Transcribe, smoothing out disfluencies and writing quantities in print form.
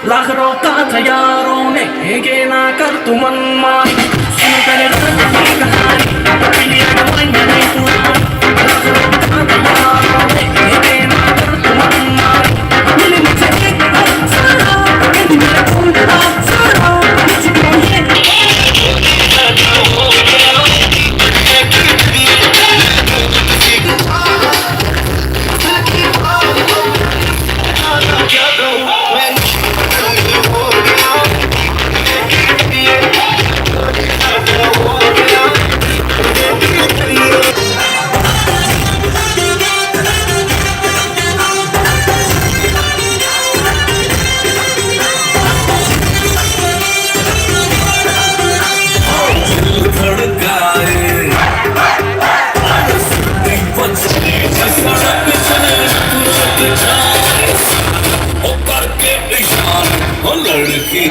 लाख रोका था यारों ने ये ना कर तू मनमानी सुन कर दर्द की कहानी पीली अगवाई में नहीं पुरानी लाख रोका था यारों ने ये ना कर तू मनमानी मिली मुझे एक अप्सरा कहती मेरे खून का अप्सरा मुझको ये लड़की